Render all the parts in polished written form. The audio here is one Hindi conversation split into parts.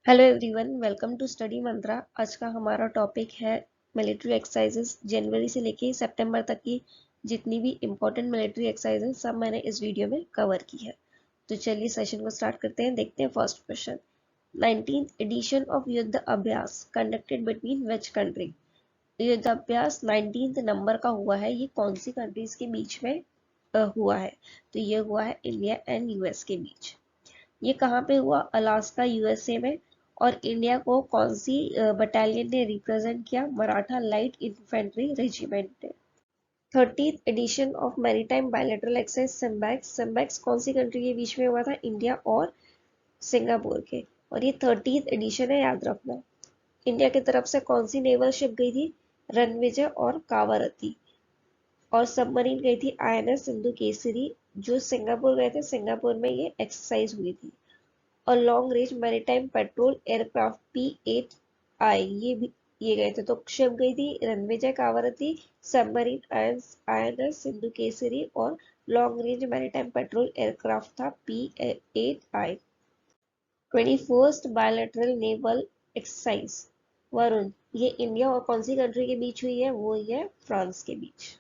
Hello everyone, welcome to Study Mantra. आज का हमारा टॉपिक है मिलिट्री एक्सरसाइजेस। जनवरी से लेके सितंबर तक की जितनी भी इम्पोर्टेंट मिलिट्री एक्सरसाइजेस सब मैंने इस वीडियो में कवर की है। तो चलिए सेशन को स्टार्ट करते हैं। देखते हैं first question. 19th addition of युद्ध अभ्यास कंडक्टेड बिटवीन विच कंट्री। युद्ध अभ्यास 19th नंबर का हुआ है। ये कौन सी कंट्रीज के बीच में हुआ है? तो ये हुआ है इंडिया एंड यूएस के बीच। ये कहाँ पे हुआ? अलास्का यूएसए में। और इंडिया को कौन सी बटालियन ने रिप्रेजेंट किया? मराठा लाइट इन्फेंट्री रेजिमेंट ने। 30th edition of maritime bilateral exercise SIMBEX. SIMBEX कौन सी कंट्री के बीच में हुआ था? इंडिया और सिंगापुर के। और ये 30th एडिशन है, याद रखना। इंडिया की तरफ से कौन सी नेवल शिप गई थी? रणविजय और कावारती। और सबमरीन गई थी आईएनएस सिंधु केसरी। जो सिंगापुर गए थे, सिंगापुर में ये एक्सरसाइज हुई थी। और long range maritime petrol aircraft P8I ये गए थे। तो शिप गई थी रणविजय कावारती, सबमरीन INS सिंधु केसरी और long range maritime petrol aircraft था P8I। 21st bilateral naval exercise Varun, ये इंडिया और कौन सी कंट्री के बीच हुई है? वो है फ्रांस के बीच।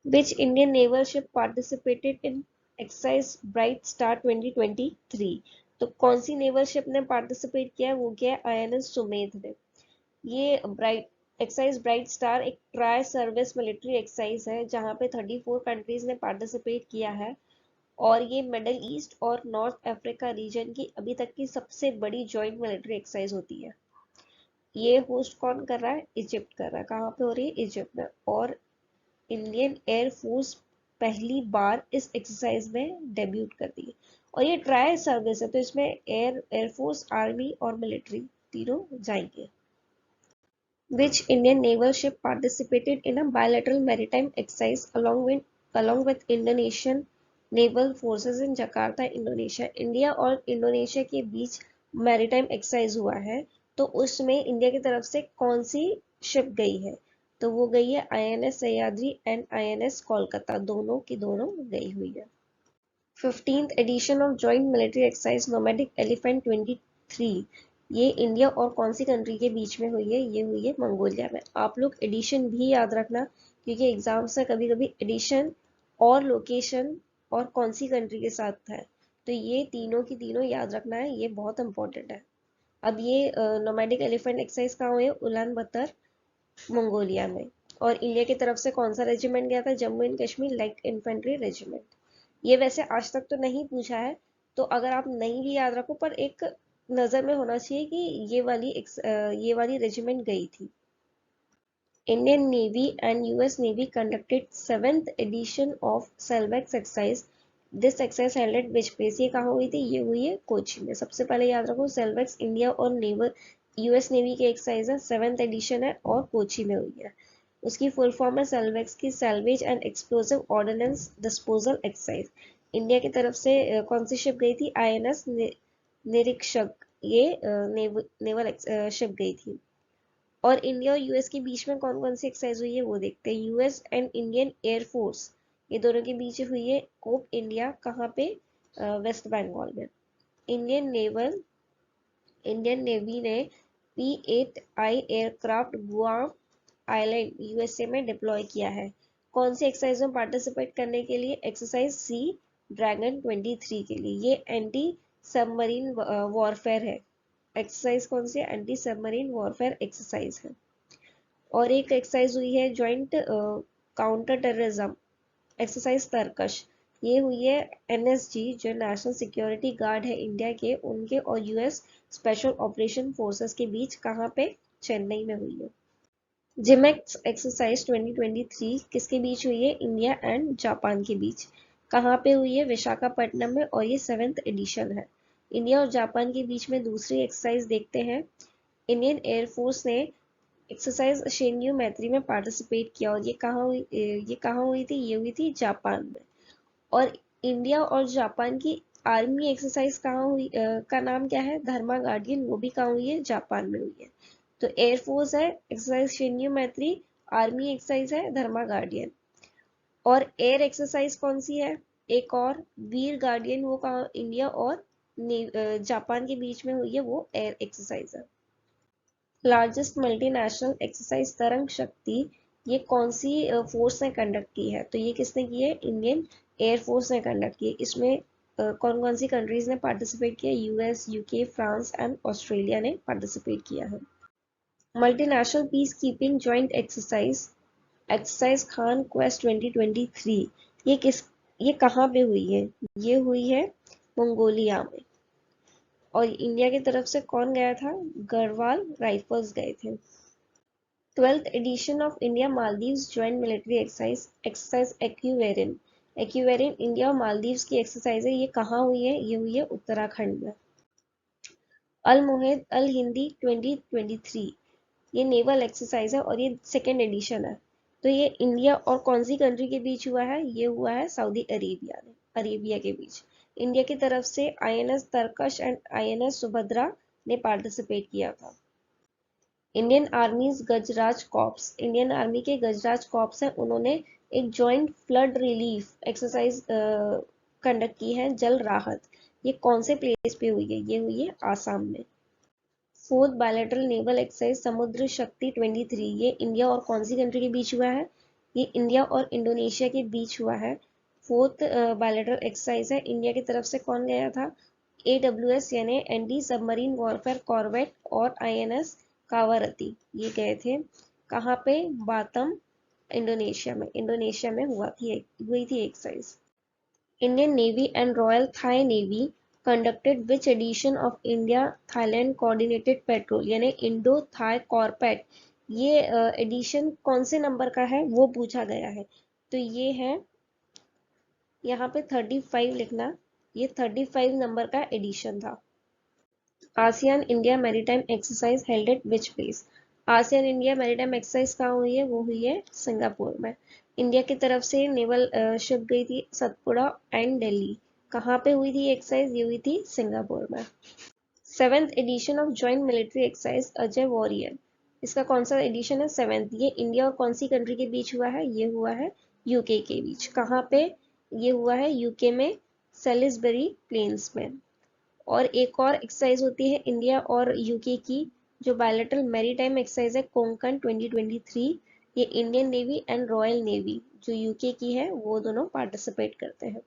Which Indian naval ship participated in exercise Bright Star 2023? तो कौन सी नेवल शिप ने पार्टिसिपेट किया है? वो क्या है? INS सुमेध ने। ये एक्सरसाइज ब्राइट स्टार एक ट्राई सर्विस मिलिट्री एक्सरसाइज है जहां पे 34 कंट्रीज ने पार्टिसिपेट किया है। और ये मिडल ईस्ट और नॉर्थ अफ्रीका रीजन की अभी तक की सबसे बड़ी जॉइंट मिलिट्री एक्सरसाइज होती है। ये होस्ट कौन कर रहा है? इजिप्ट कर रहा है। कहाँ पे हो रही है? इजिप्ट में। और इंडियन एयरफोर्स पहली बार इस एक्सरसाइज में डेब्यूट कर दी है। और ये ट्राई सर्विस है, तो इसमें एयरफोर्स, आर्मी और मिलिट्री तीनों जाएंगे। Which Indian naval ship participated in a bilateral maritime exercise along with Indonesian naval forces in Jakarta, Indonesia? India और इंडोनेशिया के बीच मैरीटाइम एक्सरसाइज हुआ है। तो उसमें इंडिया की तरफ से कौन सी शिप गई है? तो वो गई है INS Sahyadri and INS Kolkata, दोनों की दोनों गई हुई है। 15th edition of joint military exercise nomadic elephant 23, ये इंडिया और कौन सी कंट्री के बीच में हुई है? ये हुई है मंगोलिया में। आप लोग एडिशन भी याद रखना, क्योंकि एग्जाम से कभी कभी एडिशन और लोकेशन और कौन सी कंट्री के साथ है, तो ये तीनों की तीनों याद रखना है, ये बहुत इंपॉर्टेंट है। अब ये नोमैडिक एलिफेंट एक्सरसाइज कहाँ हुई है? उलान बतर, मंगोलिया में। और इंडिया की तरफ से कौन सा रेजिमेंट गया था? Jammu and Kashmir light infantry regiment. ये वैसे आज तक तो नहीं पूछा है, तो अगर आप नहीं भी याद रखो पर एक नजर में होना चाहिए कि ये वाली रेजिमेंट गई थी। Indian Navy and US Navy conducted 7th edition of Salvex exercise. This exercise held at which place? ये कहाँ हुई थी? ये हुई है कोची में। सबसे पहले याद रखो, सेल्वेक्स इंडिया और नेवल यूएस नेवी की एक्सरसाइज है, 7th एडिशन है और कोची में हुई है। उसकी फुल फॉर्म है सेल्वेक्स की salvage and explosive ordnance disposal exercise. India की तरफ से कौन सी शिप गई थी? INS निरीक्षक, ये नेवल शिप गई थी। और इंडिया और यूएस के बीच में कौन कौन सी एक्सरसाइज हुई है वो देखते हैं। यूएस एंड इंडियन एयरफोर्स, ये दोनों के बीच हुई है कोप इंडिया, कहाँ पे? वेस्ट बंगाल में। इंडियन नेवी ने P8I aircraft Guam island USA में डिप्लॉय किया है। कौन सी एक्सरसाइज में पार्टिसिपेट करने के लिए? एक्सरसाइज सी ड्रैगन 23 के लिए। ये एंटी सबमरीन वॉरफेयर है। एक्सरसाइज कौन सी? एंटी सबमरीन वॉरफेयर एक्सरसाइज है। और एक एक्सरसाइज हुई है ज्वाइंट काउंटर टेररिज्म एक्सरसाइज तरकश। ये हुई है NSG, जो नेशनल सिक्योरिटी गार्ड है इंडिया के, उनके और यूएस स्पेशल ऑपरेशन फोर्सेस के बीच। कहाँ पे? चेन्नई में हुई है। जिमेक्स एक्सरसाइज 2023 किसके बीच हुई है? इंडिया एंड जापान के बीच। कहाँ पे हुई है? विशाखापट्टनम में। और ये 7th एडिशन है। इंडिया और जापान के बीच में दूसरी एक्सरसाइज देखते हैं। इंडियन एयरफोर्स ने एक्सरसाइज शेन्यू मैत्री में पार्टिसिपेट किया। और ये कहाँ हुई थी? ये हुई थी जापान में। और इंडिया और जापान की आर्मी एक्सरसाइज कहाँ हुई का नाम क्या है? धर्मा गार्डियन, वो भी कहाँ हुई है? जापान में हुई है। तो एयरफोर्स है एक्सरसाइज शेन्यू मैत्री, आर्मी एक्सरसाइज है धर्मा गार्डियन। और एयर एक्सरसाइज कौन सी है? एक और वीर गार्डियन, वो कहाँ? इंडिया और जापान के बीच में हुई है वो एयर एक्सरसाइज है। लार्जेस्ट मल्टीनेशनल एक्सरसाइज तरंग शक्ति, ये कौन सी फोर्स ने कंडक्ट की है? तो ये किसने की है? इंडियन एयर फोर्स ने कंडक्ट की है। इसमें कौन कौन सी कंट्रीज ने पार्टिसिपेट किया? US, UK, France and Australia ने पार्टिसिपेट किया है। Multinational peace keeping joint exercise Khan quest 2023, ये कहाँ पे हुई है? ये हुई है मंगोलिया में। और इंडिया की तरफ से कौन गया था? गढ़वाल राइफल्स गए थे। 12th edition of India Maldives joint military exercise Ekuverin. Ekuverin India और मालदीव्स की एक्सरसाइज है। ये कहाँ हुई है? ये हुई है उत्तराखंड में। अल मुहिद अल हिंदी 2023, ये नेवल एक्सरसाइज है और ये सेकेंड एडिशन है। तो ये इंडिया और कौन सी कंट्री के बीच हुआ है? ये हुआ है सऊदी अरेबिया के बीच। इंडिया की तरफ से INS Tarkash and INS Subhadra ने पार्टिसिपेट किया था। इंडियन आर्मीज गजराज कॉर्प्स, इंडियन आर्मी के गजराज कॉर्प्स हैं, उन्होंने एक joint flood relief exercise conduct की है, जल राहत। ये कौन से प्लेस पे हुई है? ये हुई है आसाम में। फोर्थ बायलैटरल नेवल एक्सरसाइज समुद्र शक्ति 23, ये इंडिया और कौन सी कंट्री के बीच हुआ है? ये इंडिया और इंडोनेशिया के बीच हुआ है। फोर्थ बायलैटरल एक्सरसाइज है। इंडिया की तरफ से कौन गया था? AWS यानी एंटी सबमरीन वॉरफेयर कॉर्वेट और INS कावारती, ये गए थे। कहाँ पे? बातम, इंडोनेशिया में हुई थी exercise. Indian Navy and Royal Thai Navy conducted which edition of India Thailand coordinated patrol, यानी इंडो थाई कॉर्पेट, ये एडिशन कौन से नंबर का है वो पूछा गया है। तो ये है, यहाँ पे 35 लिखना, ये 35 नंबर का एडिशन था। ASEAN India maritime exercise held at which place? ASEAN India maritime exercise कहाँ हुई है? वो हुई है सिंगापुर में। इंडिया की तरफ से नेवल शिप गई थी सतपुड़ा एंड दिल्ली। कहाँ पे हुई थी एक्सरसाइज? ये हुई थी सिंगापुर में। 7th edition of joint military exercise Ajeya warrior, इसका कौन सा एडिशन है? 7th। ये इंडिया और कौन सी कंट्री के बीच हुआ है? ये हुआ है यूके के बीच। कहाँ पे? ये हुआ है यूके में, सेलिसबरी प्लेन्स में। और एक और एक्सरसाइज होती है इंडिया और यूके की, जो बायलैटरल मैरीटाइम एक्सरसाइज है कोंकण 2023, ये Indian Navy and Royal Navy जो यूके की है वो दोनों पार्टिसिपेट करते हैं।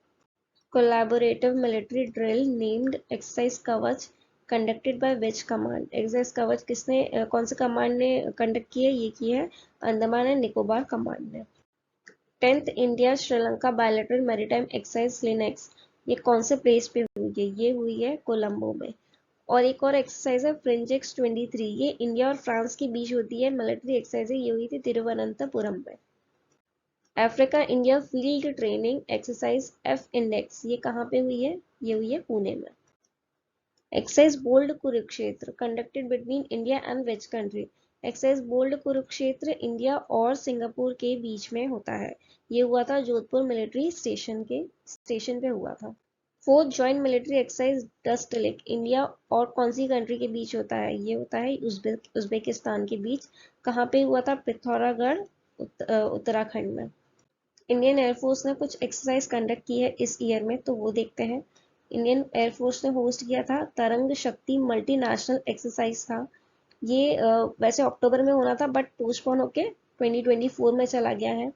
Collaborative military drill named exercise Kavach conducted by which command? Exercise Kavach कौन से कमांड ने कंडक्ट की है? ये की है अंडमान एंड निकोबार कमांड ने। 10th India Sri Lanka bilateral maritime exercise lynx, ये कौन से प्लेस पे हुई है? ये हुई है कोलंबो में। और एक और एक्सरसाइज है फ्रिंजेक्स 23, ये इंडिया और फ्रांस के बीच होती है मिलिट्री एक्सरसाइज है, ये हुई थी तिरुवनंतपुरम में। Africa India field training exercise F index, ये कहाँ पे हुई है? ये हुई है पुणे में। Exercise bold Kurukshetra conducted between India and which country? Exercise bold Kurukshetra India और सिंगापुर के बीच में होता है, ये हुआ था जोधपुर मिलिट्री स्टेशन पे हुआ था। Fourth joint military exercise dust lake India और कौन सी कंट्री के बीच होता है? ये होता है उज्बेकिस्तान के बीच। कहाँ पे हुआ था? पिथौरागढ़, उत्तराखंड में। इंडियन एयरफोर्स ने कुछ एक्सरसाइज कंडक्ट की है इस ईयर में, तो वो देखते हैं। इंडियन एयरफोर्स ने होस्ट किया था तरंग शक्ति मल्टीनेशनल एक्सरसाइज था। ये वैसे अक्टूबर में होना था बट पोस्टपोन होके 2024 में चला गया है।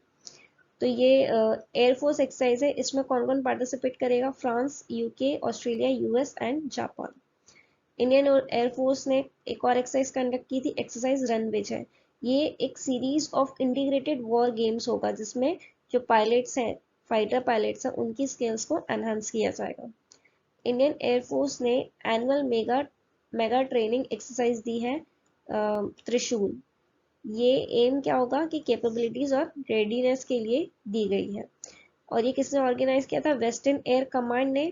तो ये एयरफोर्स एक्सरसाइज है, इसमें कौन कौन पार्टिसिपेट करेगा? France, UK, Australia, US and Japan. Indian air force ने एक और एक्सरसाइज कंडक्ट की थी, एक्सरसाइज रनविच है। ये एक series of integrated war games होगा जिसमें जो पायलट्स हैं, फाइटर पायलट्स हैं, उनकी स्किल्स को एनहांस किया जाएगा। इंडियन एयरफोर्स ने एनुअल मेगा ट्रेनिंग एक्सरसाइज दी है त्रिशूल। ये एम क्या होगा कि कैपेबिलिटीज और रेडीनेस के लिए दी गई है। और ये किसने ऑर्गेनाइज किया था? वेस्टर्न एयर कमांड ने।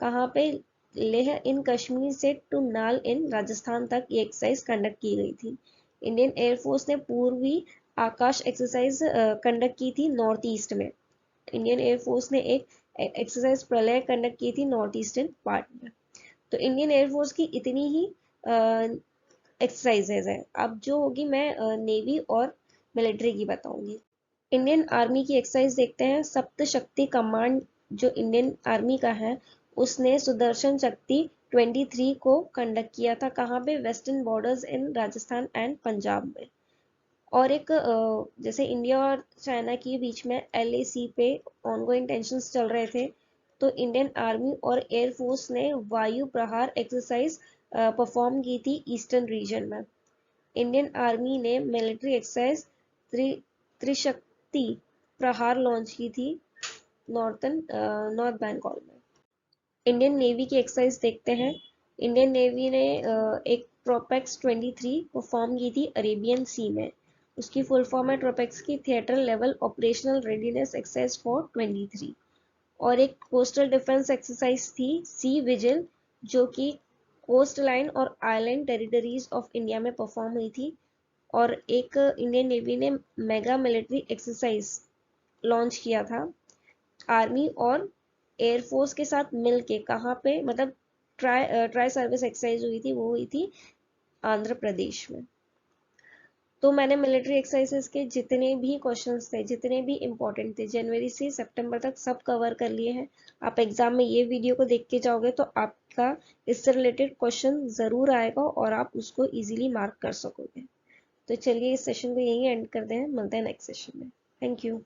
कहाँ पे? लेह इन कश्मीर से टू नाल इन राजस्थान तक ये एक्सरसाइज कंडक्ट की गई थी। इंडियन एयरफोर्स ने पूर्वी आकाश एक्सरसाइज कंडक्ट की थी नॉर्थ ईस्ट में। इंडियन एयरफोर्स ने एक एक्सरसाइज प्रलय कंडक्ट की थी नॉर्थ ईस्टर्न पार्ट में। तो इंडियन एयरफोर्स की इतनी ही एक्सरसाइजेज है। अब जो होगी मैं नेवी और मिलिट्री की बताऊंगी। इंडियन आर्मी की एक्सरसाइज देखते हैं। सप्त शक्ति कमांड जो इंडियन आर्मी का है उसने सुदर्शन शक्ति 23 को कंडक्ट किया था। कहाँ पे? Western borders in Rajasthan and Punjab में। और एक जैसे इंडिया और चाइना के बीच में LAC पे ऑनगोइंग टेंशंस चल रहे थे, तो इंडियन आर्मी और एयरफोर्स ने वायु प्रहार एक्सरसाइज परफॉर्म की थी ईस्टर्न रीजन में। इंडियन आर्मी ने मिलिट्री एक्सरसाइज त्रिशक्ति प्रहार लॉन्च की थी नॉर्थ बंगाल में। इंडियन नेवी की एक्सरसाइज देखते हैं। इंडियन नेवी ने एक ट्रोपेक्स 23 परफॉर्म की थी अरेबियन सी में। उसकी फुल फॉर्म है ट्रोपेक्स की theatre level operational readiness exercise for 23। और एक कोस्टल डिफेंस एक्सरसाइज थी सी विजिल, जो कि कोस्ट लाइन और आइलैंड टेरिटरीज ऑफ इंडिया में परफॉर्म हुई थी। और एक इंडियन नेवी ने मेगा मिलिट्री एक्सरसाइज लॉन्च किया था आर्मी और एयरफोर्स के साथ मिलके। कहाँ पे? मतलब ट्राई सर्विस एक्सरसाइज हुई थी, वो हुई थी आंध्र प्रदेश में। तो मैंने मिलिट्री एक्सरसाइजेस के जितने भी क्वेश्चंस थे, जितने भी इंपॉर्टेंट थे, जनवरी से सितंबर तक सब कवर कर लिए हैं। आप एग्जाम में ये वीडियो को देख के जाओगे तो आपका इससे रिलेटेड क्वेश्चन जरूर आएगा और आप उसको इजीली मार्क कर सकोगे। तो चलिए इस सेशन को यहीं एंड करते हैं, मिलते हैं नेक्स्ट सेशन में। Thank you.